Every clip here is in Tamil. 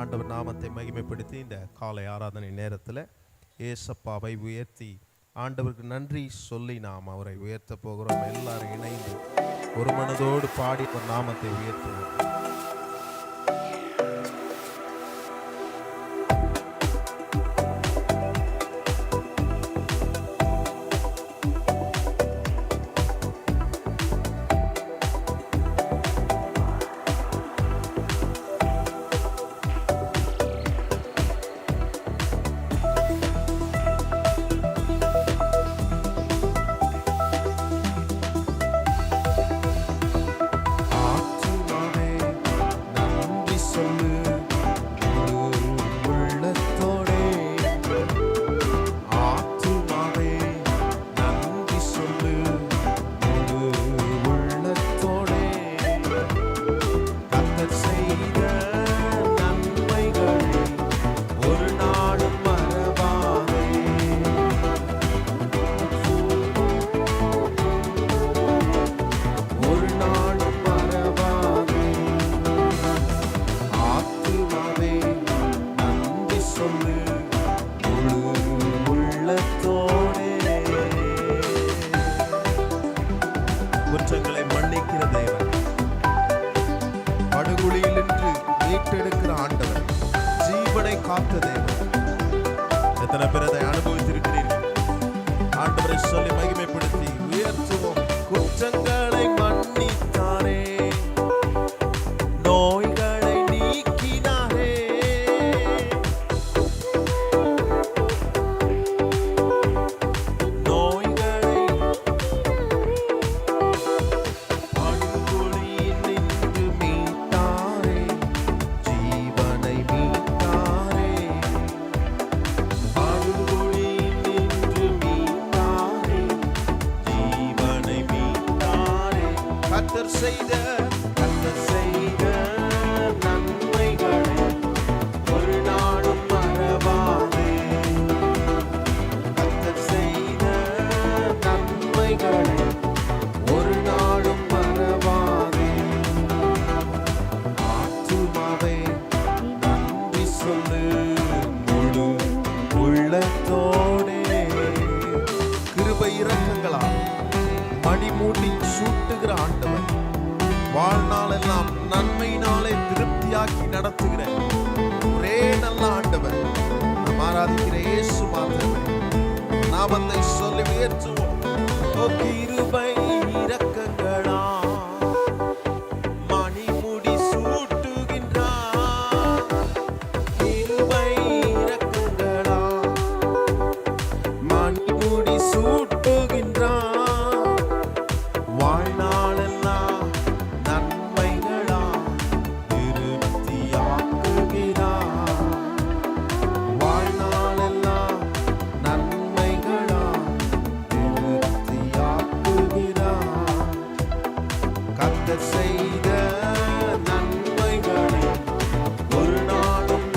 ஆண்டவர் நாமத்தை மகிமைப்படுத்தி இந்த காலை ஆராதனை நேரத்தில் ஏசப்பாவை உயர்த்தி ஆண்டவருக்கு நன்றி சொல்லி நாம் அவரை உயர்த்த போகிறோம். எல்லாரும் இணைந்து ஒரு மனதோடு பாடி நாமத்தை உயர்த்துவோம். குற்றங்களை மன்னிக்கிற தேவன், படுகுழியில் நின்று மீட்டெடுக்கிற ஆண்டவர், ஜீவனை காத்த தேவன். எத்தனை பேர் அதை அனுபவித்திருக்கிறீர்கள்? ஆண்டவரை சொல்லி மகிமைப்படுத்தி உயர்த்துவோம். குற்றங்களை மன்னித்தாரே, நோய்களை நீக்கினாரே, செய்த நன்மைகளை ஒரு நாளும் மறவாதே. கர்த்தர் செய்த நன்மைகளை ஒரு நாளும் மறவாதே. ஆத்துமாவே நன்றி சொல்லு முழு உள்ளத்தோடே. கிருபை இரக்கங்களால் மடிமூடி சூட்டுகிற ஆண்டவர், வாழ்நாளெல்லாம் நன்மையினாலே திருப்தியாக்கி நடத்துகிற ஒரே நல்ல ஆண்டவர், நாம் ஆராதிக்கிற இயேசு மாத்திரமே. நாமத்தை சொல்லி உயர்த்துவோம். கிருபை இரக்கங்களா மணிமுடி சூட்டுகின்றார். கிருபை இரக்கங்களா மணிமுடி சூட்டுகின்றார். வாழ்நாளெல்லாம் நன்மைகளா திருப்தியாக்குகிறார். வாழ்நாளெல்லாம் நன்மைகளா திருப்தியாக்குகிறார். கர்த்தர் செய்த நன்மைகளை ஒரு நாளும்,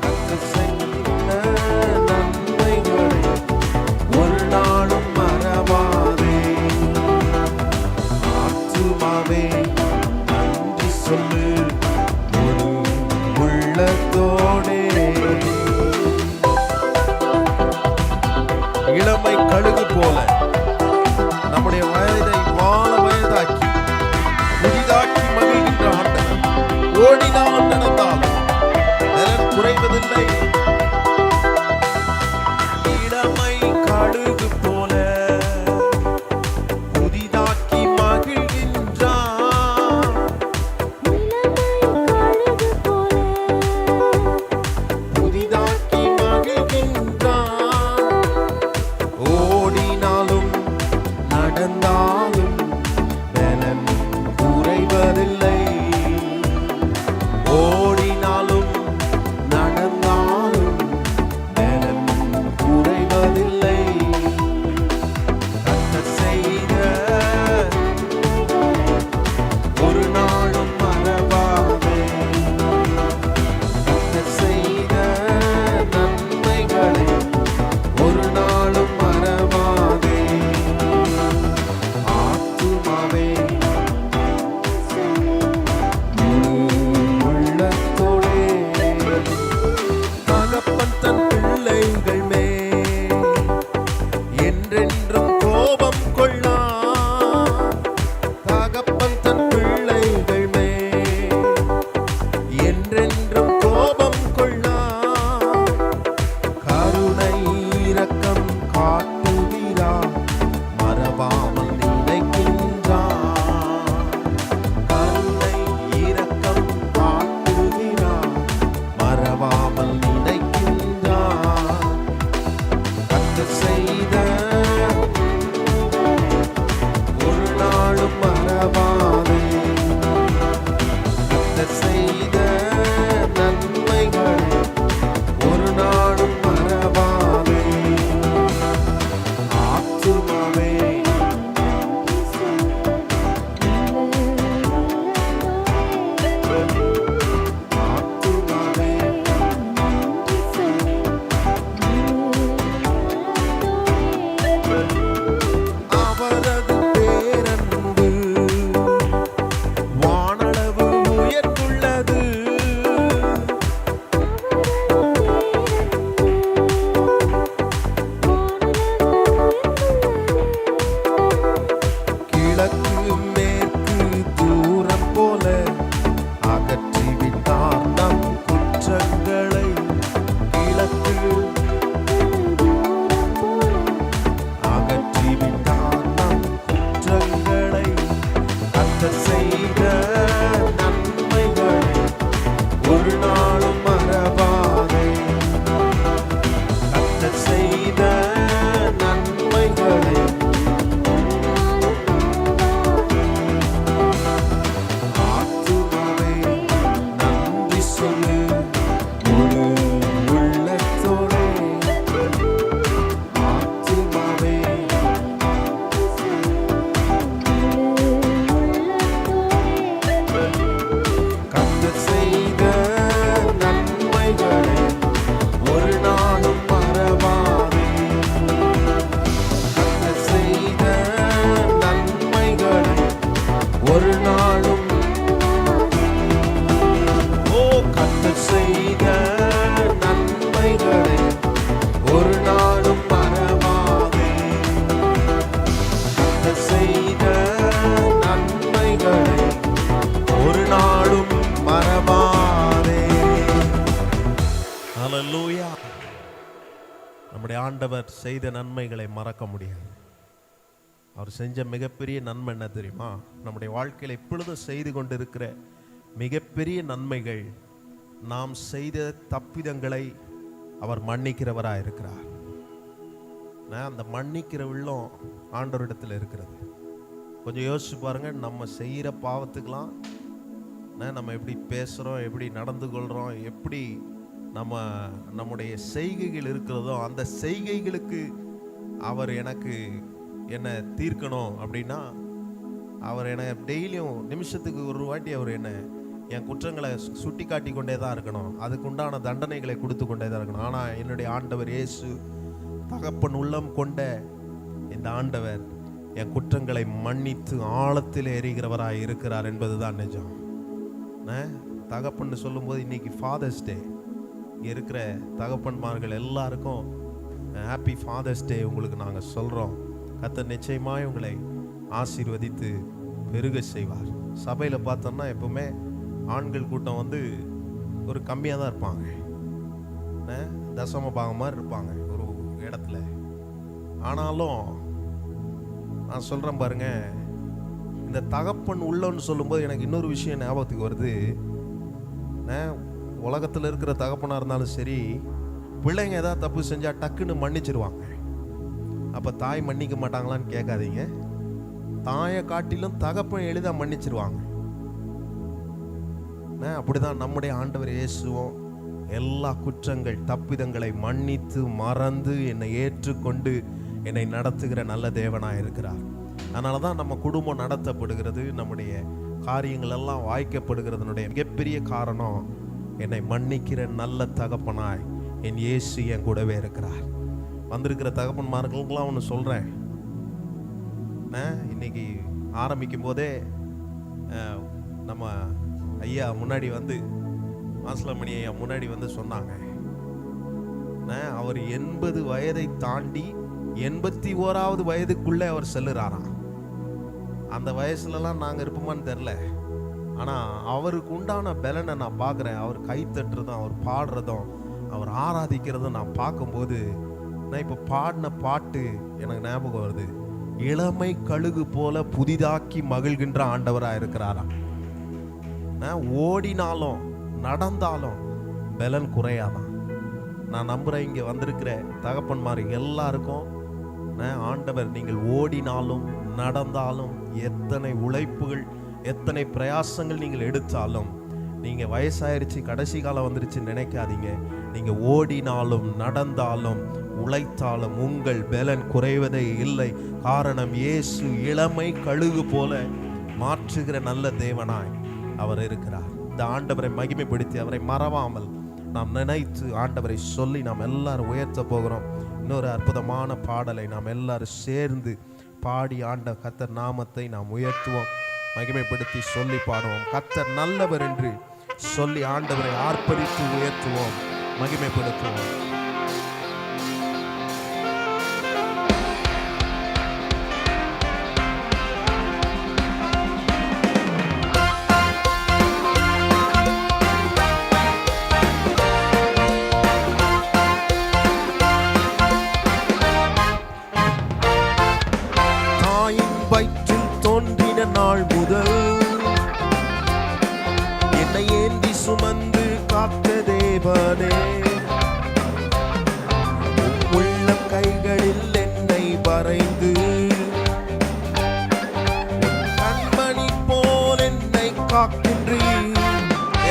கர்த்தர் செய்த நன்மைகளை ஒரு நாளும் மறவாதே. ஆத்துமாவே நன்றி சொல்லு முழு உள்ளத்தோடே. இளமை கழுகு போல நம்முடைய வயதை வாழ வயதாக்கி புதிதாக்கி மகிழ்கின்ற ஆண்டவர், ஓடினால் நடந்தாலும் பலன் குறைவதில்லை. இளமை கழுகு போல புதிதாக்கி மகிழ்கின்றார். நம்முடைய ஆண்டவர் செய்த நன்மைகளை மறக்க முடியாது. அவர் செஞ்ச மிகப்பெரிய நன்மை என்ன தெரியுமா? நம்முடைய வாழ்க்கையில் எப்பொழுதும் செய்து கொண்டிருக்கிற மிகப்பெரிய நன்மைகள், நாம் செய்த தப்பிதங்களை அவர் மன்னிக்கிறவராக இருக்கிறார். அந்த மன்னிக்கிற உள்ளம் ஆண்டவரிடத்தில் இருக்கிறது. கொஞ்சம் யோசிச்சு பாருங்க, நம்ம செய்கிற பாவத்துக்கெல்லாம் நம்ம எப்படி பேசுகிறோம், எப்படி நடந்து கொள்கிறோம், எப்படி நம்முடைய செய்கைகள் இருக்கிறதோ அந்த செய்கைகளுக்கு அவர் என்னை தீர்க்கணும் அப்படின்னா, அவர் என்னை டெய்லியும் நிமிஷத்துக்கு ஒரு வாட்டி அவர் என் குற்றங்களை சுட்டி காட்டி கொண்டே தான் இருக்கணும். அதுக்கு உண்டான தண்டனைகளை கொடுத்து கொண்டே தான் இருக்கணும். ஆனால் என்னுடைய ஆண்டவர் இயேசு, தகப்பன் உள்ளம் கொண்ட இந்த ஆண்டவர் என் குற்றங்களை மன்னித்து ஆழத்தில் எறிகிறவராக இருக்கிறார் என்பதுதான் நிஜம். தகப்பன்னு சொல்லும்போது இன்னைக்கு ஃபாதர்ஸ் டே. இருக்கிற தகப்பன்மார்கள் எல்லாருக்கும் ஹாப்பி ஃபாதர்ஸ் டே உங்களுக்கு நாங்கள் சொல்கிறோம். கர்த்தர் நிச்சயமாய் உங்களை ஆசீர்வதித்து பெருக செய்வார். சபையில் பார்த்தோம்னா எப்பவுமே ஆண்கள் கூட்டம் ஒரு கம்மியாக தான் இருப்பாங்க. தசம பாகம் மாதிரி இருப்பாங்க ஒரு இடத்துல. ஆனாலும் நான் சொல்கிறேன் பாருங்க, இந்த தகப்பன் உள்ளன்னு சொல்லும்போது எனக்கு இன்னொரு விஷயம் ஞாபகத்துக்கு வருது. உலகத்தில் இருக்கிற தகப்பனாக இருந்தாலும் சரி, பிள்ளைங்க ஏதாவது தப்பு செஞ்சால் டக்குன்னு மன்னிச்சிருவாங்க. அப்போ தாய் மன்னிக்க மாட்டாங்களான்னு கேட்காதீங்க. தாயை காட்டிலும் தகப்பன் எளிதாக மன்னிச்சிருவாங்க. அப்படிதான் நம்முடைய ஆண்டவர் இயேசுவும் எல்லா குற்றங்கள் தப்பிதங்களை மன்னித்து மறந்து என்னை ஏற்றுக்கொண்டு என்னை நடத்துகிற நல்ல தேவனாக இருக்கிறார். அதனால தான் நம்ம குடும்பம் நடத்தப்படுகிறது, நம்முடைய காரியங்கள் எல்லாம் வாய்க்கப்படுகிறதுனுடைய மிகப்பெரிய காரணம், என்னை மன்னிக்கிற நல்ல தகப்பனாய் என் இயேசு என் கூடவே இருக்கிறார். வந்திருக்கிற தகப்பன்மார்களுக்கெல்லாம் ஒன்று சொல்கிறேன். இன்னைக்கு ஆரம்பிக்கும் போதே நம்ம ஐயா முன்னாடி மாசிலாமணி ஐயா முன்னாடி சொன்னாங்க, அவர் 80 வயதை தாண்டி 81வது வயதுக்குள்ளே அவர் செல்லுறாராம். அந்த வயசுலலாம் நாங்கள் இருப்போமான்னு தெரில. ஆனால் அவருக்கு உண்டான பலனை நான் பார்க்குறேன். அவர் கை தட்டுறதும், அவர் பாடுறதும், அவர் ஆராதிக்கிறதும் நான் பார்க்கும்போது, நான் இப்போ பாடின பாட்டு எனக்கு ஞாபகம் வருது. இளமை கழுகு போல புதிதாக்கி மகிழ்கின்ற ஆண்டவராக இருக்கிறாராம். ஓடினாலும் நடந்தாலும் பலன் குறையாதான். நான் நம்புகிறேன் இங்கே வந்திருக்கிற தகப்பன்மார் எல்லாருக்கும் ஆண்டவர், நீங்கள் ஓடினாலும் நடந்தாலும், எத்தனை உழைப்புகள் எத்தனை பிரயாசங்கள் நீங்கள் எடுத்தாலும், நீங்கள் வயசாயிருச்சு கடைசி காலம் வந்துருச்சு நினைக்காதீங்க. நீங்கள் ஓடினாலும் நடந்தாலும் உழைத்தாலும் உங்கள் பலன் குறைவதே இல்லை. காரணம், இயேசு இளமை கழுகு போல மாற்றுகிற நல்ல தேவனாய் அவர் இருக்கிறார். இந்த ஆண்டவரை மகிமைப்படுத்தி அவரை மறவாமல் நாம் நினைத்து ஆண்டவரை சொல்லி நாம் எல்லாரும் உயர்த்த போகிறோம். இன்னொரு அற்புதமான பாடலை நாம் எல்லாரும் சேர்ந்து பாடி கர்த்தர் நாமத்தை நாம் உயர்த்துவோம், மகிமைப்படுத்தி சொல்லி பாடுவோம். கர்த்தர் நல்லவர் என்று சொல்லி ஆண்டவரை ஆர்ப்பரித்து உயர்த்துவோம், மகிமைப்படுத்துவோம். நாள் முதல் என்னை ஏந்தி சுமந்து காத்த தேவனே, உள்ள கைகளில் என்னை வரைந்து கண்மணி போல் என்னை காக்கின்றீர்.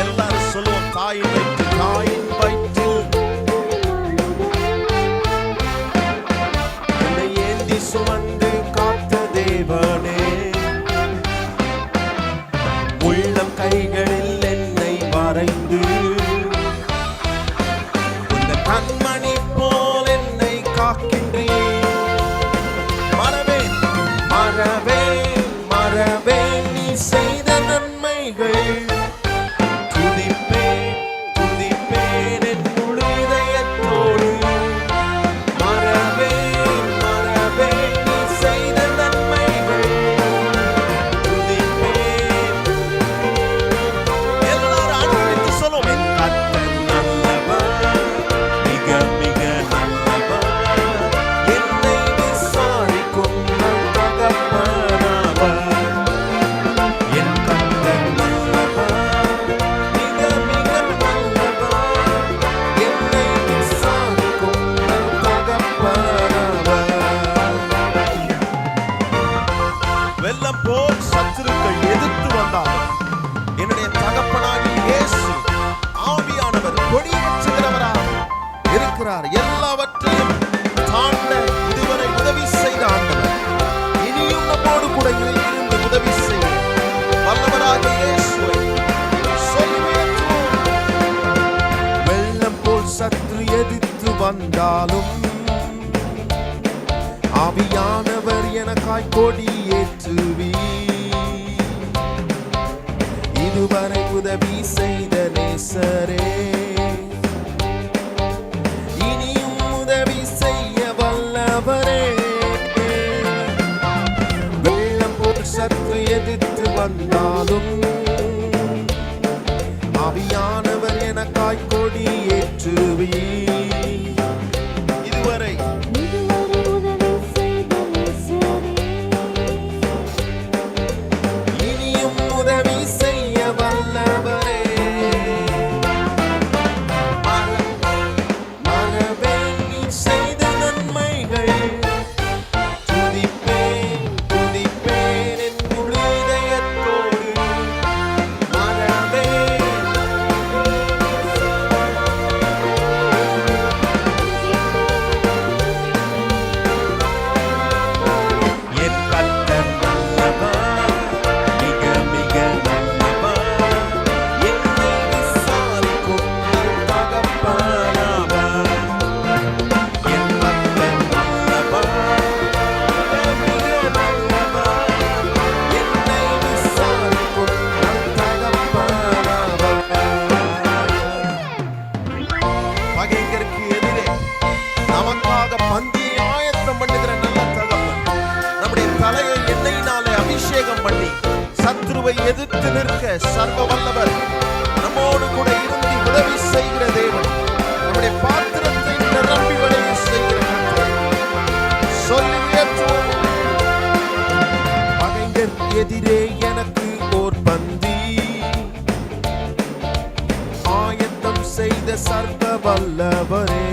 எல்லாரும் சொல்லுவோம், தாயின் வயிற்றில் என்னை ஏந்தி சுமந்து காத்த தேவனே, உள்ளம் கைகளில் என்னை வரைந்து உந்த கண்மணி போல் என்னை காக்கின்றீர். மறவேன் மறவேன் மறவேன் நீ செய்த நன்மைகள், துதிப்பேன் துதிப்பேன் என் முழு இதயத்தோடு. மறவேன் மறவேன் நீ செய்த நன்மைகள், நல்லவர், மிக மிக நல்லவர், இருக்கிறார். எல்லாவற்றையும் தாண்ட இதுவரை உதவி செய்த ஆண்டவர் இனியும் நம்மோடு கூட இருந்து உதவி செய்ய வல்லவராக இயேசுவை சொல்லி உயர்த்துவோம். வெள்ளம் போல் சற்று எதிர்த்து வந்தாலும் ஆவியானவர் எனக்காய் கொடி ஏற்றுவி. இதுவரை உதவி செய்த நேசரே இனியும் உதவி செய்ய வல்லவரே. வெள்ளம் போல் சற்று எதிர்த்து வந்தாலும் ஆவியானவர் எனக்காய் கொடி ஏற்றுவி. இதுவரை இனியும் உதவி செய்ய வல்லவரே. மறவேன் நீ செய்த நன்மைகள், துதிப்பேன் துதிப்பேன் என் முழு இதயத்தோடு. மறவேன் என் கர்த்தர் நல்லவர், மிக மிக நல்லவர். என்னை விசாரிக்கும் என் தகப்பனாவர். என் கர்த்தர் நல்லவர், மிக நல்லவர். என்னை விசாரிக்கும் என் தகப்பனாவர். பகைஞருக்கு எதிரே நமக்காக பந்தியை ஆயத்தம் பண்ணுகிற நல்ல தகப்பன், நம்முடைய தலையை எண்ணெயினாலே அபிஷேகம் பண்ணி சத்ருவை எதிர்த்து நிற்க சர்வ வல்லவர் நம்மோடு கூட இருந்து உதவி செய்கிற தேவன், நம்முடைய பாத்திரத்தை நிரம்பி வழிய செய்கிற கர்த்தர் சொல்லி உயர்த்துவோம். பகைஞர் எதிரே எனக்கு ஓர் பந்தி ஆயத்தம் செய்த சர்வ வல்லவரே.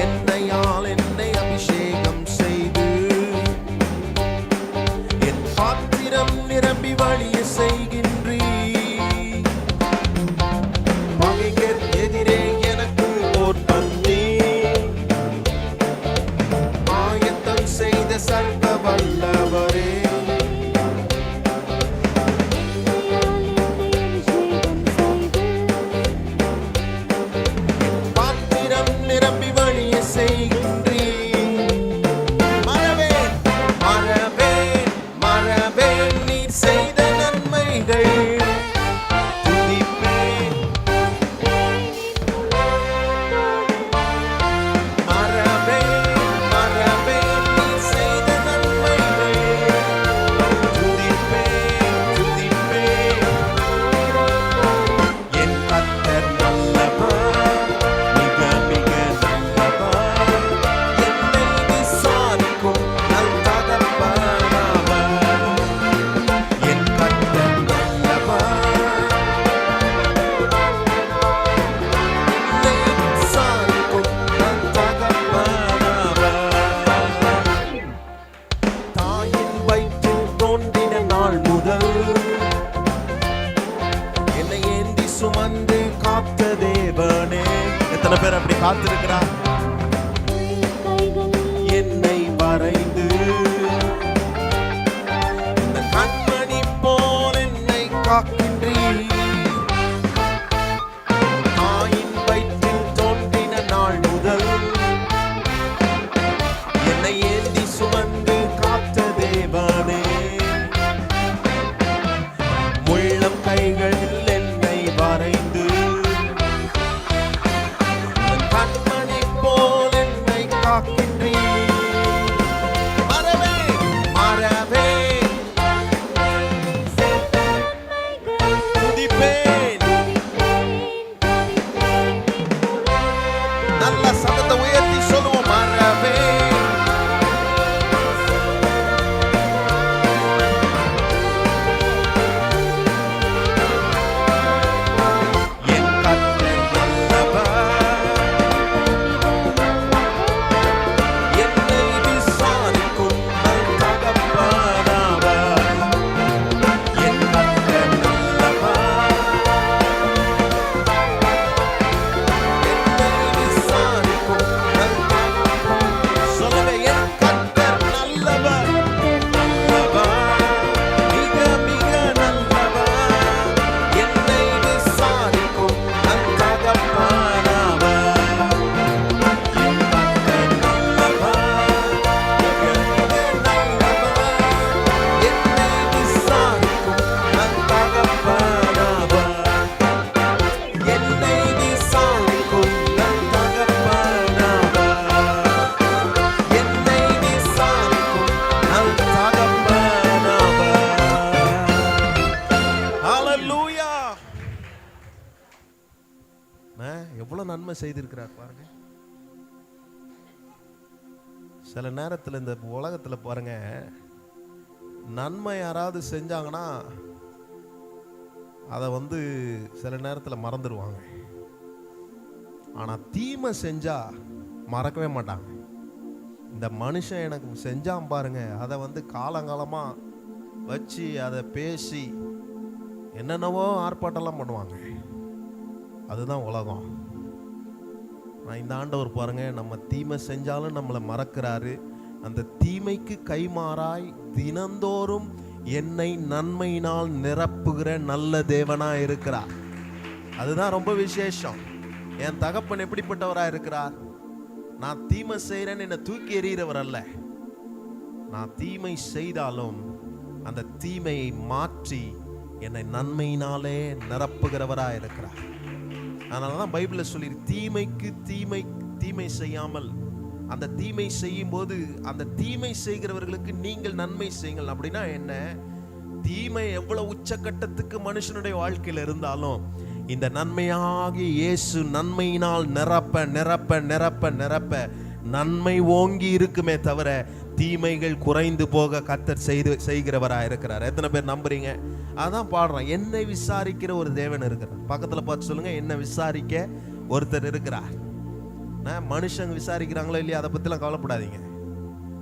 என்னையால் என்னை அபிஷேகம் செய்து என் பாத்திரம் நிரம்பி வழிய செய்கின்றீர். பகைஞர் எதிரே எனக்கு ஓர் பந்தி ஆயத்தம் செய்த சர்வ வல்லவரே. பாத்திரம் நிரம்பி வழிய செய்கின்றீர். மறவேன் மறவேன் மறவேன் நீர் செய்த நன்மைகள், துதிப்பேன். மறவேன் மறவேன் நீர் செய்த நன்மைகள், துதிப்பேன் துதிப்பேன். என் கர்த்தர் நல்லவர், மிக மிக நல்லவர். என்னை விசாரிக்கும் நல் தகப்பனாவர். என் கர்த்தர் நல்லவர், என்னை விசாரிக்கும் நல் தகப்பனாவர். தாயின் வயிற்றில் தோன்றின நாள் முதல் என்னை ஏந்தி சுமந்து காத்த தேவனே. எத்தனை பேர் அப்படி காத்திருக்கிறார்? என்னை வரைந்து இந்த கண்மணி போல் என்னை காக்கின்றீர். தாயின் வயிற்றில் தோன்றின நாள் முதல் என்னை ஏந்தி சுமந்து காத்த தேவனே. முள்ளம் கைகளில் என்னை வரைந்து உன் கண்மணி போல் என்னை காக்கின்றீர். மறவேன் மறவேன் துதிப்பேன். நல்ல சத்தத்தை உயர்த்தி சொல்லுவோம். மறவேன் எவ்வளவு நன்மை செய்திருக்கிறார் பாருங்க. சில நேரத்தில் இந்த உலகத்துல பாருங்க, நன்மை யாராவது செஞ்சாங்கன்னா அதை சில நேரத்தில் மறந்துடுவாங்க. ஆனா தீமை செஞ்சா மறக்கவே மாட்டாங்க. இந்த மனுஷன் எனக்கு செஞ்சான் பாருங்க, அதை காலங்காலமா வச்சு அதை பேசி என்னென்னவோ ஆர்ப்பாட்டம்லாம் பண்ணுவாங்க. அதுதான் உலகம். நான் இந்த ஆண்டவர் பாருங்க, நம்ம தீமை செஞ்சாலும் நம்மளை மறக்கிறாரு. அந்த தீமைக்கு கைமாறாய் தினந்தோறும் என்னை நன்மையினால் நிரப்புகிற நல்ல தேவனா இருக்கிறார். அதுதான் ரொம்ப விசேஷம். என் தகப்பன் எப்படிப்பட்டவரா இருக்கிறார்? நான் தீமை செய்கிறேன்னு என்னை தூக்கி எறிகிறவர் அல்ல. நான் தீமை செய்தாலும் அந்த தீமையை மாற்றி என்னை நன்மையினாலே நிரப்புகிறவரா இருக்கிறார். அதனாலதான் பைபிள்ல சொல்லி, தீமைக்கு தீமை செய்யாமல், அந்த தீமை செய்யும் போது அந்த தீமை செய்கிறவர்களுக்கு நீங்கள் நன்மை செய்யுங்கள். அப்படின்னா என்ன? தீமை எவ்வளவு உச்சக்கட்டத்துக்கு மனுஷனுடைய வாழ்க்கையில் இருந்தாலும் இந்த நன்மையாகி இயேசு நன்மையினால் நிரப்ப நிரப்ப நிரப்ப நிரப்ப நன்மை ஓங்கி இருக்குமே தவிர தீமைகள் குறைந்து போக கர்த்தர் செய்கிறவராக இருக்கிறார். எத்தனை பேர் நம்புறீங்க? அதான் பாடுறோம், என்னை விசாரிக்கிற ஒரு தேவன் இருக்கிறார். பக்கத்துல பார்த்து சொல்லுங்க, என்னை விசாரிக்க ஒருத்தர் இருக்கிறார். மனுஷங்க விசாரிக்கிறாங்களோ இல்லையா, அதை பத்திலாம் கவலைப்படாதீங்க.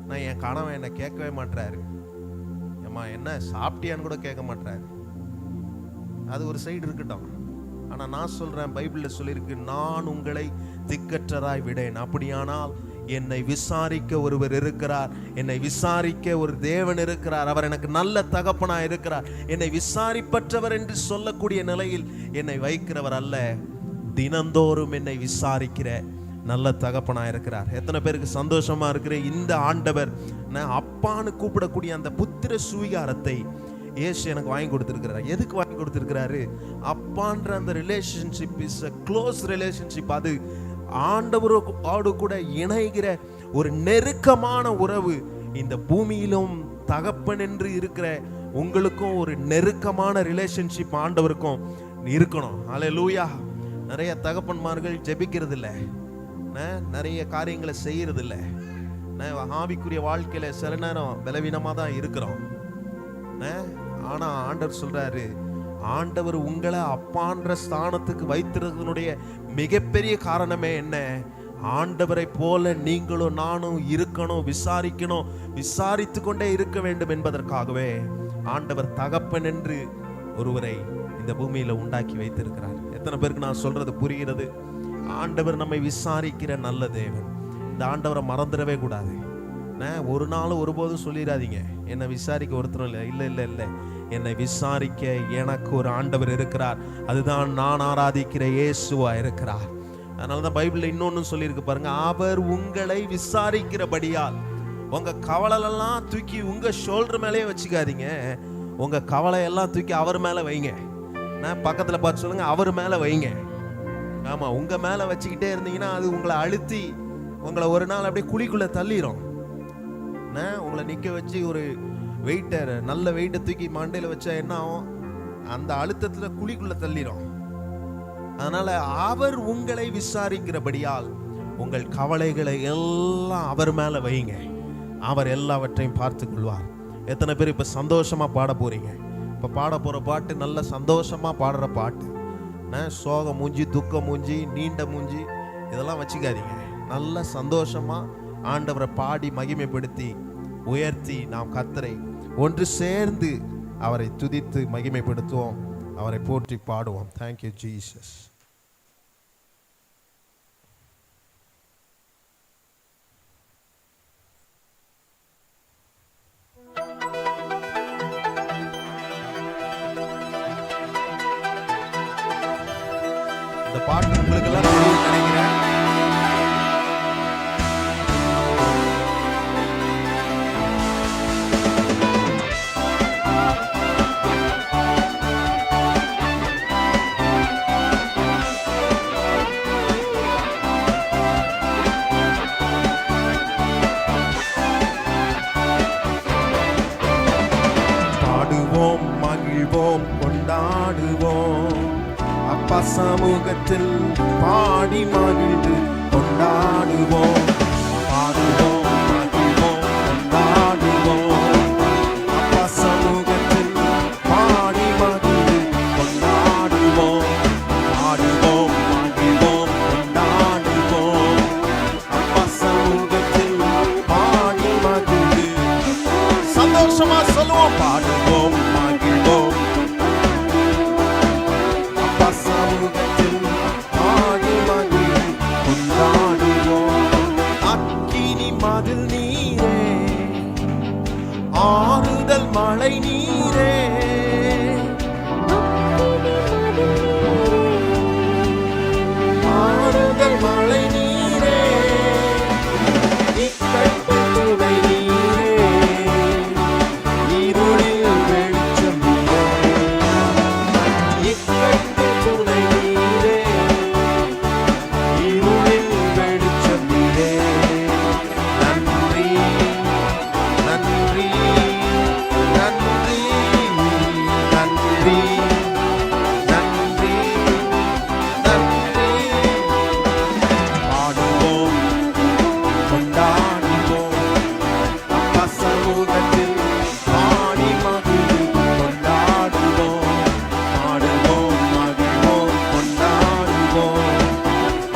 நான் என் கணவன் என்னை கேட்கவே மாட்டாரு, ஏம்மா என்ன சாப்பிட்டியான்னு கூட கேட்க மாட்டாரு. அது ஒரு சைடு இருக்கட்டும். ஆனா நான் சொல்றேன், பைபிள்ல சொல்லியிருக்கு, நான் உங்களை திக்கற்றராய் விடேன். அப்படியானால் என்னை விசாரிக்க ஒருவர் இருக்கிறார், என்னை விசாரிக்க ஒரு தேவன் இருக்கிறார். அவர் எனக்கு நல்ல தகப்பனா இருக்கிறார். என்னை விசாரிப்பற்றவர் என்று சொல்லக்கூடிய நிலையில் என்னை வைக்கிறவர் அல்ல, தினந்தோறும் என்னை விசாரிக்கிற நல்ல தகப்பனா இருக்கிறார். எத்தனை பேருக்கு சந்தோஷமா இருக்கிற இந்த ஆண்டவர் அப்பான்னு கூப்பிடக்கூடிய அந்த புத்திர சுவீகாரத்தை இயேசு எனக்கு வாங்கி கொடுத்திருக்கிறார். எதுக்கு வாங்கி கொடுத்திருக்கிறாரு? அப்பான்ற அந்த relationship is a close relationship. அது ஆண்டவரோடு கூட இணைகிற ஒரு நெருக்கமான உறவு. இந்த பூமியிலும் தகப்பன் என்று இருக்கிற உங்களுக்கும் ஒரு நெருக்கமான ரிலேஷன்ஷிப் ஆண்டவருக்கும் இருக்கணும். அல்லேலூயா. நிறைய தகப்பன்மார்கள் ஜெபிக்கிறது இல்லை, நிறைய காரியங்களை செய்யறது இல்லை. ஆவிக்குரிய வாழ்க்கையில சில நேரம் பலவீனமா தான் இருக்கிறோம். ஆனா ஆண்டவர் சொல்றாரு, ஆண்டவர் உங்களை அப்பான்ற ஸ்தானத்துக்கு வைத்திருக்கிறதுனுடைய மிகப்பெரிய காரணமே என்ன? ஆண்டவரை போல நீங்களும் நானும் இருக்கணும், விசாரிக்கணும், விசாரித்து கொண்டே இருக்க வேண்டும் என்பதற்காகவே ஆண்டவர் தகப்பன் என்று ஒருவரை இந்த பூமியில உண்டாக்கி வைத்திருக்கிறார். எத்தனை பேருக்கு நான் சொல்றது புரிகிறது? ஆண்டவர் நம்மை விசாரிக்கிற நல்ல தேவன். இந்த ஆண்டவரை மறந்துடவே கூடாது. ஒரு நாள் ஒருபோதும் சொல்லிடாதீங்க, என்னை விசாரிக்க ஒருத்தரும் இல்லை. இல்லை இல்லை இல்லை, என்னை விசாரிக்க எனக்கு ஒரு ஆண்டவர் இருக்கிறார். அதுதான் நான் ஆராதிக்கிற இயேசுவா இருக்கிறார். அதனாலதான் பைபிள்ல இன்னொன்னு சொல்லியிருக்கு பாருங்க, அவர் உங்களை விசாரிக்கிறபடியால். உங்க கவலையெல்லாம் தூக்கி உங்க ஷோல்டர் மேலேயே வச்சுக்காதீங்க, உங்க கவலையெல்லாம் தூக்கி அவர் மேல வைங்க. பக்கத்துல பார்த்து சொல்லுங்க, அவர் மேல வைங்க. ஆமா, உங்க மேல வச்சுக்கிட்டே இருந்தீங்கன்னா அது உங்களை அழுத்தி உங்களை ஒரு நாள் அப்படியே குழிக்குள்ள தள்ளிடும். உங்களை நிக்க வச்சு ஒரு வெயிட்டர், நல்ல வெயிட்டை தூக்கி மண்டையில வச்சா என்ன ஆகும்? அந்த அழுத்தத்துல குழிக்குள்ள தள்ளிடும். அதனால அவர் உங்களை விசாரிக்கிறபடியால் உங்கள் கவலைகளை எல்லாம் அவர் மேல வைங்க, அவர் எல்லாவற்றையும் பார்த்து கொள்வார். எத்தனை பேர் இப்ப சந்தோஷமா பாட போறீங்க? இப்ப பாட போற பாட்டு நல்ல சந்தோஷமா பாடுற பாட்டு. சோக மூஞ்சி, துக்க மூஞ்சி, நீண்ட மூஞ்சி இதெல்லாம் வச்சுக்காதீங்க. நல்ல சந்தோஷமா ஆண்டவரை பாடி மகிமைப்படுத்தி உயர்த்தி நாம் கர்த்தரை ஒன்று சேர்ந்து அவரை துதித்து மகிமைப்படுத்துவோம், அவரை போற்றி பாடுவோம். Thank you Jesus. இந்த பாட்டு உங்களுக்கு எல்லாம் நினைக்கிறேன். கொண்டாடுவோம், கொண்டாடுவோம், அப்பா சமூகத்தில் பாடி மகிழ்ந்து கொண்டாடுவோம், பாடுவோம், மகிழ்வோம், கொண்டாடுவோம். அப்பா சமூகத்தில் பாடி மகிழ்ந்து கொண்டாடுவோம், பாடுவோம், மகிழ்வோம், கொண்டாடுவோம். அப்பா சமூகத்தில் பாடி மகிழ்ந்து சந்தோஷமா சொல்லுவோம், பாடுவோம், மகிழ்வோம். அப்பா சமூகத்தில் பாடி மகிழ்ந்து கொண்டாடுவோம். அக்கினி மதில் நீரே, ஆறுதல் மழை நீரே, ஆறுதல் மழை நீரே, இக்கட்டு துணை நீரே, இருளில் வெளிச்சம் நீரே, இக்கட்டு துணை நீரே, இருளில் வெளிச்சம் நீரே. நன்றி, நன்றி, நன்றி, நன்றி, நன்றி, நன்றி. பாடுவோம், கொண்டாடுவோம். அப்பா சமூகத்தில் பாடி மகிழ்ந்து கொண்டாடுவோம், பாடுவோம், மகிழ்வோம், கொண்டாடுவோம்.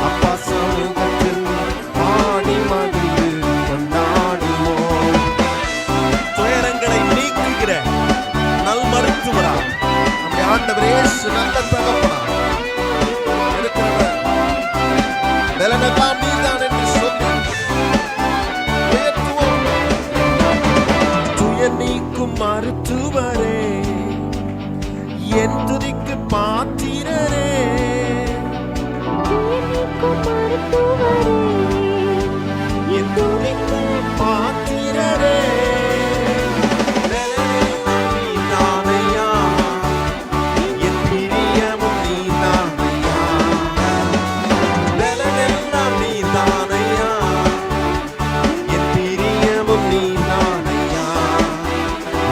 அப்பா சமூகத்தில் பாடி மகிழ்ந்து கொண்டாடுவோம். துயரங்களை நீக்குகிற நல் மருத்துவரா நம்முடைய ஆண்டவர் இயேசு நல்ல தகப்பனா இருக்கிறவர். பலனெல்லாம் நீர்தான் என்று சொல்லி உயர்த்துவோம். துயர் நீக்கும் மருத்துவரே, என் துதிக்கு பாத்திரரே, என் துதிக்கு பாத்திரரே. பலனெல்லாம் நீர்தானையா, என் பிரியமும் நீர்தானையா. பலனெல்லாம் நீர்தானையா, என் பிரியமும் நீர்தானையா.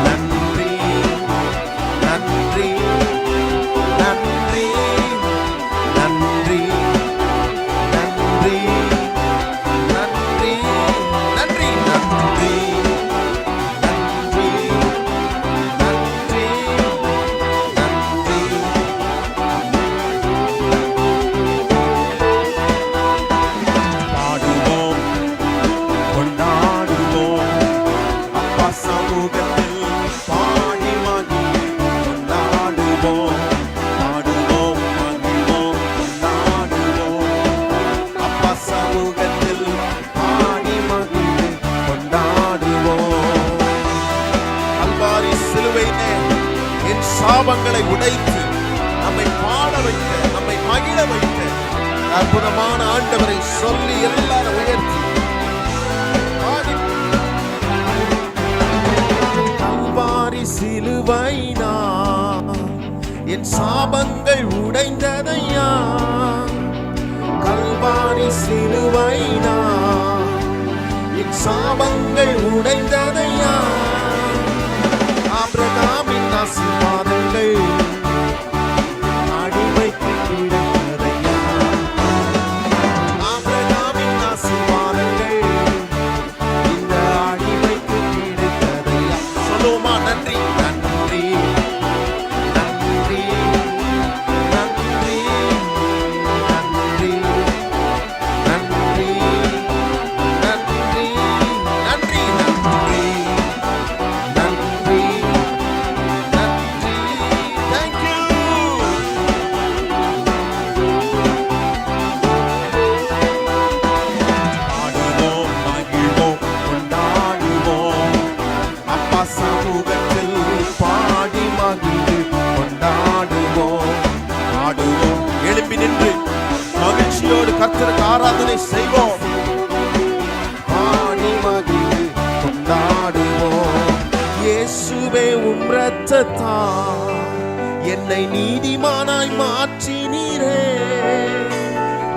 நன்றி, நன்றி, நன்றி, நன்றி, நன்றி, நன்றி, நன்றி, நன்றி, நன்றி, நன்றி, நன்றி. பாடுவோம், கொண்டாடுவோம். அப்பா சமூகத்தில் பாடி மகிழ்ந்து கொண்டாடுவோம், பாடுவோம், மகிழ்வோம், கொண்டாடுவோம். அப்பா சமூகத்தில் பாடி மகிழ்ந்து கொண்டாடுவோம். கல்வாரி சிலுவையிலே என் சாபங்களை உடைத்து நம்மை பாட வைக்க, நம்மை மகிழ வைக்க அற்புதமான ஆண்டவரை சொல்லி எல்லாரும் உயர்த்தி பாடி. கல்வாரி சிலுவைனா என் சாபங்கள் உடைந்ததையா, கல்வாரி சிலுவைனா என் சாபங்கள் உடைந்ததையா. ஆபிரகாமின் ஆசீர்வாதங்கள் அடிமைக்கு கிடைத்ததையா, ஆபிரகாமின் ஆசீர்வாதங்கள் இந்த அடிமைக்கு கிடைத்ததையா. சொல்லுவோமா? நன்றி, நன்றி, நன்றி, நன்றி, நன்றி, நன்றி, நன்றி, நன்றி, நன்றி, நன்றி, நன்றி. Thank you. பாடுவோம், மகிழ்வோம், கொண்டாடுவோம். அப்பா சமூகத்தில் பாடி மகிழ்ந்து கொண்டாடுவோம், பாடுவோம். எழுப்பி நின்று மகிழ்ச்சியோடு கர்த்தருக்கு ஆராதனை செய்வோம், பாடி மகிழ்ந்து கொண்டாடுவோம். இயேசுவே உம் இரத்தத்தால் என்னை நீதிமானாய் மாற்றினீரே,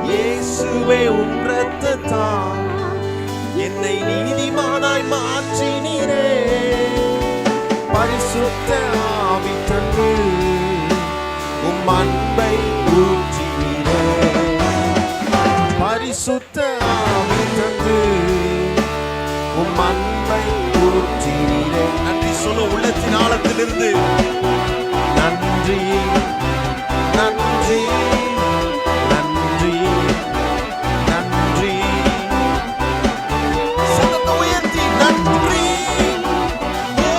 இயேசுவே உம் இரத்தத்தால் என்னை நீதிமானாய் மாற்றினீரே. பரிசுத்த ஆவி தந்து உம் அன்பை இருந்து நன்றி நன்றி நன்றி நன்றி. சத்தத்தை உயர்த்தி நன்றி. ஓ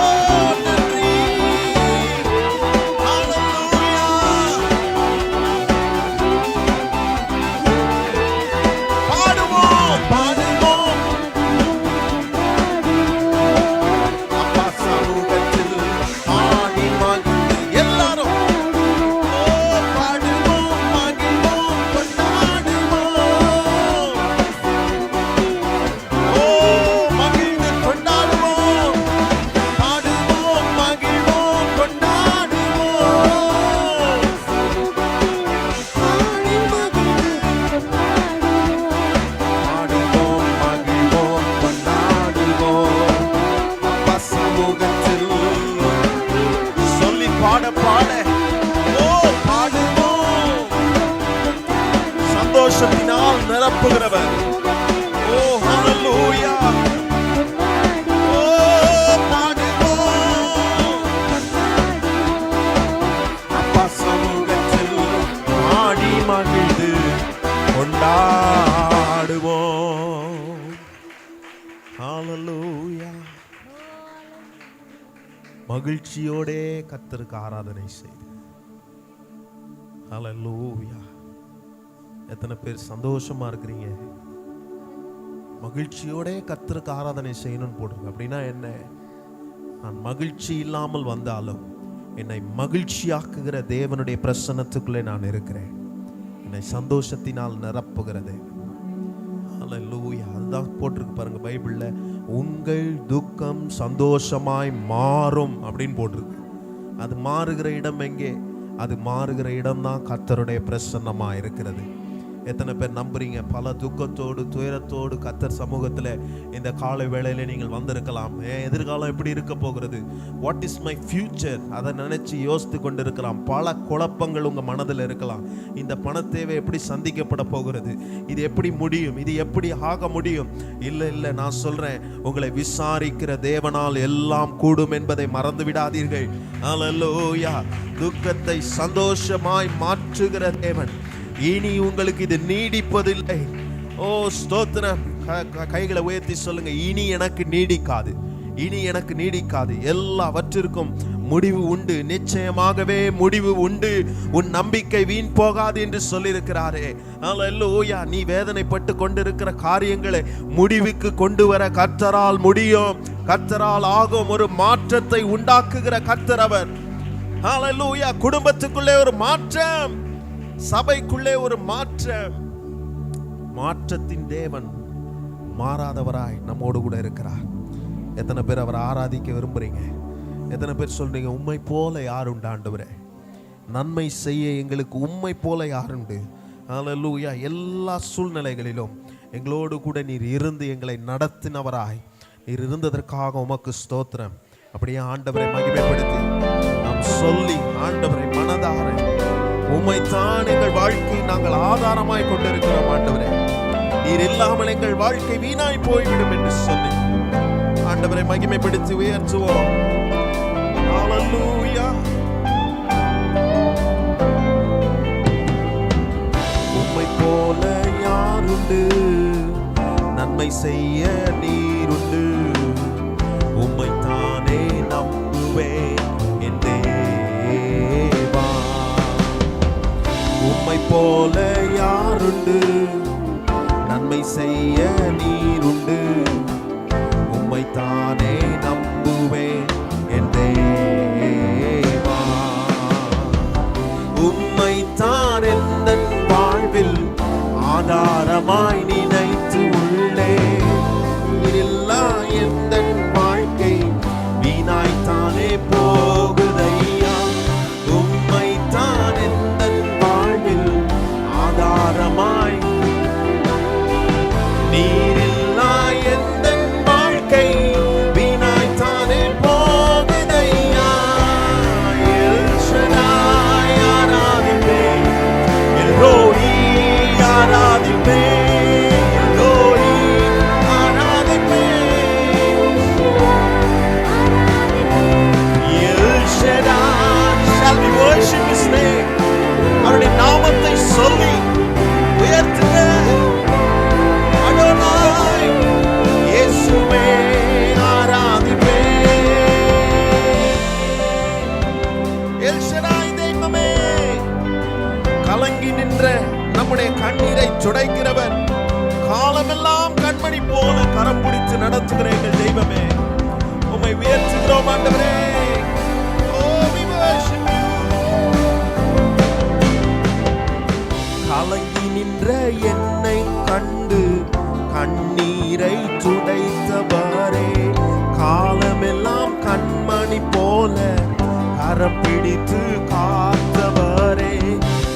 நன்றி. ஹalleluya. பாடுவோம் பாடுவோம் அப்பா சமூகத்தில் ஆடி மகிழ்ந்து எல்லாரும் பாடுவோம் மகிழ்வோம் கொண்டாடுவோம். மகிழ்ந்து கொண்டாடுவோம். பாடுவோம் மகிழ்வோம் கொண்டாடுவோம். பாடுவோம் மகிழ்வோம் கொண்டாடுவோம். அப்பா சமூகத்தில் சொல்லி பாட பாட பாடுவோம். சந்தோஷத்தினால் நிரப்புகிறவர். ஓ ஹalleluya. பாடுவோம் அப்பா சமூகத்தில் ஆடி மகிழ்ந்து கொண்டாடுவோம். ஹalleluya. மகிழ்ச்சியோடே கர்த்தருக்கு ஆராதனை செய்து. ஹalleluya. எத்தனை பேர் சந்தோஷமா இருக்கிறீங்க? மகிழ்ச்சியோடே கர்த்தருக்கு ஆராதனை செய்யணும்னு போடுங்க. அப்படின்னா என்ன? நான் மகிழ்ச்சி இல்லாமல் வந்தாலும் என்னை மகிழ்ச்சியாக்குகிற தேவனுடைய பிரசன்னத்துக்குள்ளே நான் இருக்கிறேன். என்னை சந்தோஷத்தினால் நிரப்புகிறது. ஹalleluya. அதுதான் போட்டிருக்கு பாருங்க பைபிள்ல, உங்கள் துக்கம் சந்தோஷமாய் மாறும் அப்படின்னு போட்டிருக்கு. அது மாறுகிற இடம் எங்கே? அது மாறுகிற இடம் தான் கர்த்தருடைய பிரசன்னமா இருக்கிறது. எத்தனை பேர் நம்புறீங்க? பல துக்கத்தோடு துயரத்தோடு கர்த்தர் சமூகத்தில் இந்த காலை வேளையில நீங்கள் வந்திருக்கலாம். எதிர்காலம் எப்படி இருக்க போகிறது? What is my future? அதை நினைச்சு யோசித்து கொண்டு இருக்கலாம். பல குழப்பங்கள் உங்க மனதில் இருக்கலாம். இந்த பண தேவை எப்படி சந்திக்கப்பட போகிறது? இது எப்படி முடியும்? இது எப்படி ஆக முடியும்? இல்லை நான் சொல்றேன், உங்களை விசாரிக்கிற தேவனால் எல்லாம் கூடும் என்பதை மறந்து விடாதீர்கள். ஹalleluya. துக்கத்தை சந்தோஷமாய் மாற்றுகிற தேவன். இனி உங்களுக்கு இது நீடிப்பதில்லை. ஓ ஸ்தோத்திரம். கைகளை உயர்த்தி சொல்லுங்க, இனி எனக்கு நீடிக்காது, இனி எனக்கு நீடிக்காது. எல்லாவற்றிற்கும் முடிவு உண்டு. நிச்சயமாகவே முடிவு உண்டு. உன் நம்பிக்கை வீண் போகாது என்று சொல்லியிருக்கிறாரே. ஹalleluya. நீ வேதனைப்பட்டு கொண்டிருக்கிற காரியங்களை முடிவுக்கு கொண்டு வர கர்த்தரால் முடியும். கர்த்தரால் ஆகும். ஒரு மாற்றத்தை உண்டாக்குகிற கர்த்தர் அவர். ஹalleluya. குடும்பத்துக்குள்ளே ஒரு மாற்றம், சபைக்குள்ளே ஒரு மாற்றம். மாற்றத்தின் தேவன் மாறாதவராய் நம்மோடு கூட இருக்கிறார். எத்தனை பேர் அவரை ஆராதிக்க விரும்புறீங்க? எத்தனை பேர் சொல்றீங்க, உம்மை போல யார் உண்டு ஆண்டவரே? நன்மை செய்ய எங்களுக்கு உம்மை போல யார் உண்டு? ஹalleluya. எல்லா சூழ்நிலைகளிலும் எங்களோடு கூட நீர் இருந்து எங்களை நடத்தினவராய் நீர் இருந்ததற்காக உமக்கு ஸ்தோத்திரம். அப்படியே ஆண்டவரை மகிமைப்படுத்தி நாம் சொல்லி, ஆண்டவரை மனதார உம்மைத்தான் எங்கள் வாழ்க்கை நாங்கள் ஆதாரமாய் கொண்டிருக்கிறோம். ஆண்டவரே, நீர் இல்லாமல் எங்கள் வாழ்க்கை வீணாய் போய்விடும் என்று சொல்லி ஆண்டவரை மகிமைப்படுத்தி உயர்த்துவோம். ஹalleluya. உம்மை போல யாருண்டு? நன்மை செய்ய நீருண்டு. உம்மைத்தானே நம்புவேன் என் தேவா. உம்மை போல யாருண்டு? நன்மை செய்ய நீருண்டு. உம்மைத்தானே நம்புவேன் என் தேவா. உம்மைத்தான் எந்தன் வாழ்வில் ஆதாரமாய் நினைத்து உள்ளே. இல்லா எந்தன் வாழ்க்கை வீணாய்த்தானே போகுதையா. உம்மைத்தான் எந்தன் வாழ்வில் ஆதாரமாய். நீரில்லா எந்தன் வாழ்க்கை வீணாய்த்தானே போகுதையா. எல் ஷடாய் ஆராதிப்பேன், எல் ரோஹி ஆராதிப்பேன். சொல்லி உயர்த்துங்க. அடோனாய் இயேசுவே ஆராதிப்பே. எல் ஷடாய் தெய்வமே, கலங்கி நின்ற நம்முடைய கண்ணீரை துடைக்கிறவர், காலமெல்லாம் கண்மணி போல கரம் பிடித்து நடத்துகிற எங்கள் தெய்வமே, உம்மை உயர்த்துகிறோம் ஆண்டவரே. கலங்கி நின்ற என்னை கண்டு கண்ணீரை துடைத்தவரே, காலமெல்லாம் கண்மணி போல கரம் பிடித்து காத்தவரே,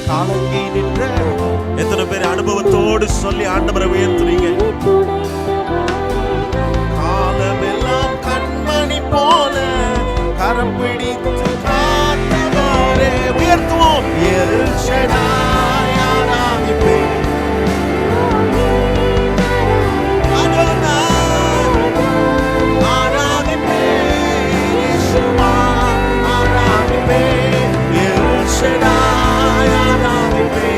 கலங்கி நின்ற எத்தனை பேர் அனுபவத்தோடு சொல்லி ஆண்டவரை உயர்த்துறீங்க? காலமெல்லாம் கண்மணி போல கரம் பிடித்து காத்தவரே, உயர்த்துவோம். எல் ஷடாய் ஆராதிப்பே. அடோனாய் ஆராதிப்பே. இயேசுவா ஆராதிப்பே. எல் ஷடாய் ஆராதிப்பே.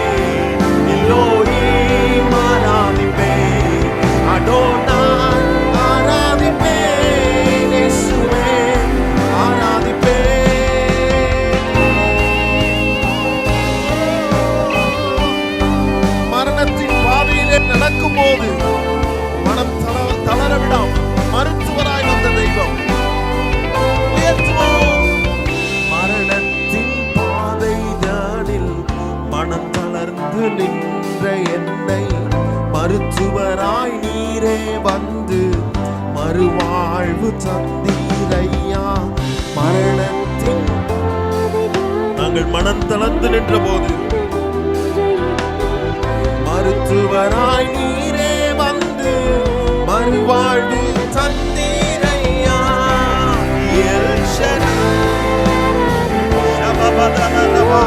எலோஹிம் ஆராதிப்பே. அடோனாய் ஆராதிப்பே. இயேசுவே ஆராதிப்பே. மரணத்தின் பாதையிலே நடக்கும் போது மனம் தளர விடாம மருத்துவராய் வந்த தெய்வம், உயர்த்துவோம். மரணத்தின் பாதைதானில் மனம் தளர்ந்து நின்ற என்னை மருத்துவராய் நீரே வந்து மறுவாழ்வு தந்தீரையா. மரணத்தின் நாங்கள் மனம் தளர்ந்து நின்ற போது மருத்துவராய் நீரே வந்து மறுவாழ்வு தந்தீரையா. எல் ஷடாய் ஷபபதனவா.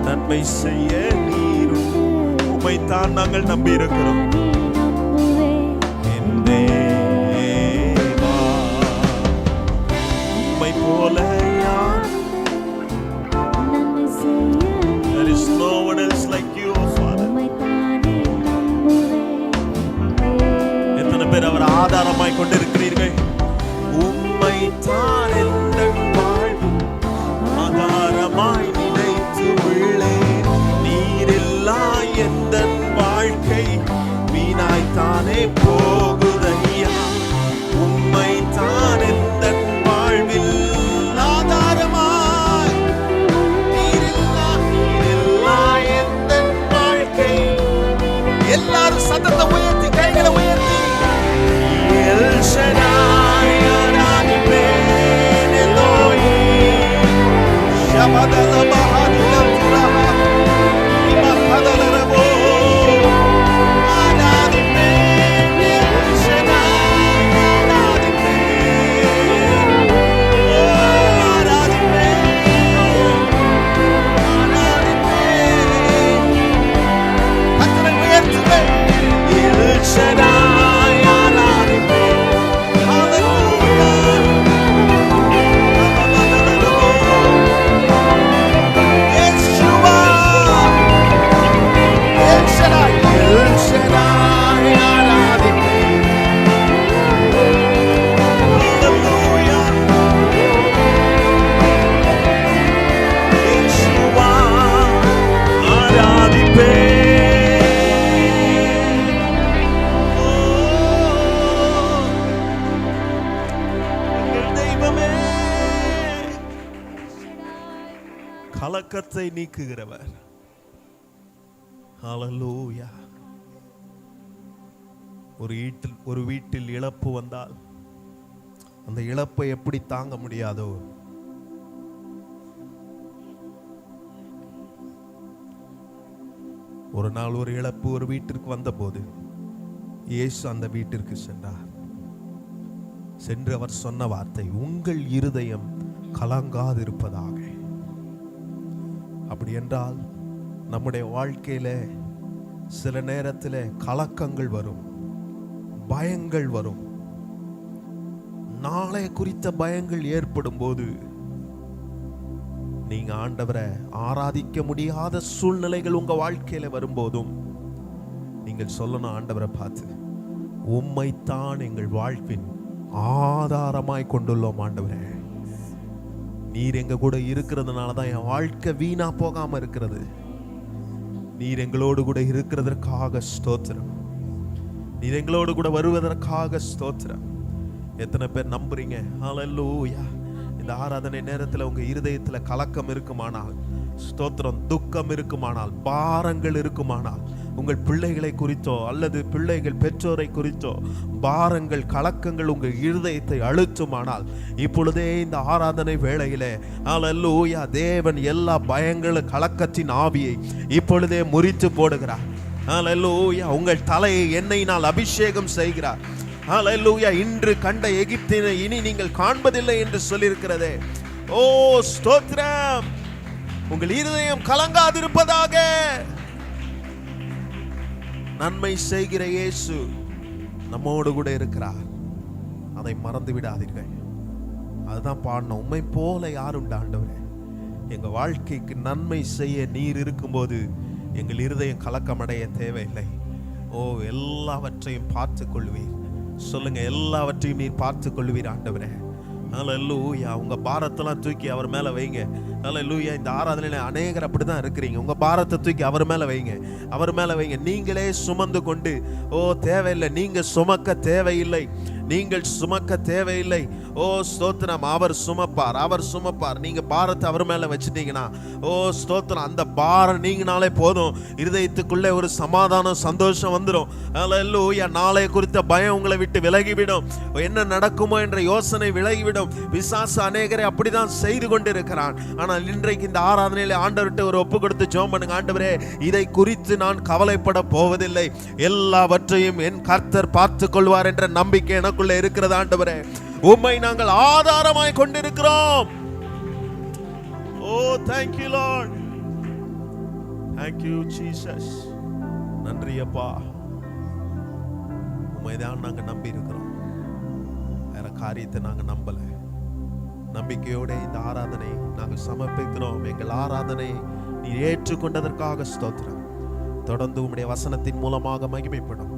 நன்மை செய்ய நீரும் உம்மைத்தான் நாங்கள் நம்பி இருக்கிறோம். என் தேவா, உம்மை போல யார்? There is no one else like you, oh Father. எத்தனை பேர் அவர் ஆதாரமாய் கொண்டிருக்கிறீர்கள்? உம்மைத்தான் எங்கள் வாழ்வு ஆதாரமாய் நினைத்து உள்ளேன். நீரில்லா எந்தன் வாழ்க்கை வீணாய்த்தானே போகுதையா. உம்மைத்தான் எந்தன் வாழ்வில் ஆதாரமாய், நீரில்லா எந்தன் வாழ்க்கை. எல்லாரும் சத்தத்தை உயர்த்தி கைகளை உயர்த்தி எல் ஷடாய் ஆராதிப்பேன். எலோஹிம் ஷபதலபஹதுலதுரஹா இமஹதலரபோ. ஆராதிப்பேன் எல் ஷடாய் ஆராதிப்பேன். ஆராதிப்பேன். கர்த்தரை உயர்த்துவேன். எல் ஷடாய் ஆராதிப்பேன். கலக்கத்தை நீக்குகிறவர். ஹல்லேலூயா. ஒரு வீட்டில் இழப்பு வந்தால் அந்த இழப்பை எப்படி தாங்க முடியாதோ, ஒரு நாள் ஒரு இழப்பு ஒரு வீட்டிற்கு வந்தபோது இயேசு அந்த வீட்டிற்கு சென்றார். சென்று அவர் சொன்ன வார்த்தை, உங்கள் இருதயம் கலங்காதிருப்பதாக. அப்படி என்றால் நம்முடைய வாழ்க்கையில சில நேரத்தில் கலக்கங்கள் வரும், பயங்கள் வரும். நாளை குறித்த பயங்கள் ஏற்படும் போது நீங்க ஆண்டவரை ஆராதிக்க முடியாத சூழ்நிலைகள் உங்க வாழ்க்கையில வரும்போதும் நீங்கள் சொல்லணும், ஆண்டவரை பார்த்து, உம்மைத்தான் எங்கள் வாழ்வின் ஆதாரமாய் கொண்டுள்ளோம் ஆண்டவரே. நீர் எங்க கூட இருக்கிறதுனால தான் என் வாழ்க்கை வீணா போகாம இருக்கிறது. நீர் எங்களோடு கூட இருக்கிறதற்காக ஸ்தோத்திரம். நீர் எங்களோடு கூட வருவதற்காக ஸ்தோத்திரம். எத்தனை பேர் நம்புறீங்க? ஹல்லேலூயா. இந்த ஆராதனை நேரத்தில் உங்க இருதயத்தில் கலக்கம் இருக்குமானால், ஸ்தோத்திரம், துக்கம் இருக்குமானால், பாரங்கள் இருக்குமானால், உங்கள் பிள்ளைகளை குறித்தோ அல்லது பிள்ளைகள் பெற்றோரை குறித்தோ பாரங்கள், கலக்கங்கள் உங்கள் இருதயத்தை அழுத்துமானால், இப்பொழுதே இந்த ஆராதனை வேளையிலே ஹல்லேலூயா, தேவன் எல்லா பயங்களும் கலக்கத்தின் ஆவியை இப்பொழுதே முறித்து போடுகிறார். ஹல்லேலூயா. உங்கள் தலையை எண்ணெயினால் அபிஷேகம் செய்கிறார். ஹல்லேலூயா. இன்று கண்ட எகிப்தினை இனி நீங்கள் காண்பதில்லை என்று சொல்லியிருக்கிறதே. ஓ ஸ்தோத்திரம். உங்கள் இருதயம் கலங்காதிருப்பதாக. நன்மை செய்கிற இயேசு நம்மோடு கூட இருக்கிறார். அதை மறந்து விடாதீர்கள். அதுதான் பாடணும், உம்மை போல யாருண்டா ஆண்டவரே. எங்க வாழ்க்கைக்கு நன்மை செய்ய நீர் இருக்கும்போது எங்கள் இருதயம் கலக்கமடைய தேவையில்லை. ஓ, எல்லாவற்றையும் பார்த்து கொள்வீர். சொல்லுங்க, எல்லாவற்றையும் நீர் பார்த்து கொள்வீர் ஆண்டவரே. ஹல்லேலூயா. உங்க பாரத்தெல்லாம் தூக்கி அவர் மேல வைங்க. ஹல்லேலூயா. இந்த ஆராதனையில அநேகர் அப்படிதான் இருக்கிறீங்க. உங்க பாரத்தை தூக்கி அவர் மேல வைங்க, அவர் மேல வைங்க. நீங்களே சுமந்து கொண்டு, ஓ தேவையில்லை, நீங்க சுமக்க தேவையில்லை, நீங்கள் சுமக்க தேவையில்லை. ஓ ஸ்தோத்திரம், அவர் சுமப்பார், அவர் சுமப்பார். நீங்க பாரத்தை அவர் மேல வச்சுட்டீங்கன்னா, ஓ ஸ்தோத்திரம், அந்த பாரம் நீங்கினாலே போதும். இருதயத்துக்குள்ளே ஒரு சமாதானம், சந்தோஷம் வந்துடும். ஹல்லேலூயா. நாளை குறித்த பயம் உங்களை விட்டு விலகிவிடும். என்ன நடக்குமோ என்ற யோசனை விலகிவிடும். பிசாசு அநேகரை அப்படிதான் செய்து கொண்டிருக்கிறான். ஆனால் இன்றைக்கு இந்த ஆராதனையில ஆண்டவர்கிட்ட ஒரு ஒப்பு கொடுத்து ஜெபம் பண்ணுங்க. ஆண்டவரே, இதை குறித்து நான் கவலைப்பட போவதில்லை, எல்லாவற்றையும் என் கர்த்தர் பார்த்து கொள்வார் என்ற நம்பிக்கை எனக்குள்ள இருக்கிறது. ஆண்டவரே, உம்மை நாங்கள் ஆதாரமாய் கொண்டிருக்கிறோம். ஓ thank you Lord, thank you Jesus. நன்றி அப்பா, உம்மை தான் நாங்க நம்பி இருக்கிறோம். வேற காரியத்தை நாங்க நம்பல. நம்பிக்கையோட இந்த ஆராதனை நாங்கள் சமர்ப்பிக்கிறோம். எங்கள் ஆராதனை நீ ஏற்றுக்கொண்டதற்காக ஸ்தோத்திரம். தொடர்ந்து உம்முடைய வசனத்தின் மூலமாக மகிமைப்படும்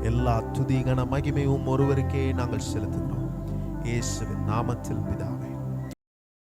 எல்லா துதி கன மகிமையும் ஒருவருக்கே நாங்கள் செலுத்துகிறோம். இயேசுவின் நாமத்தில் பிதாவே.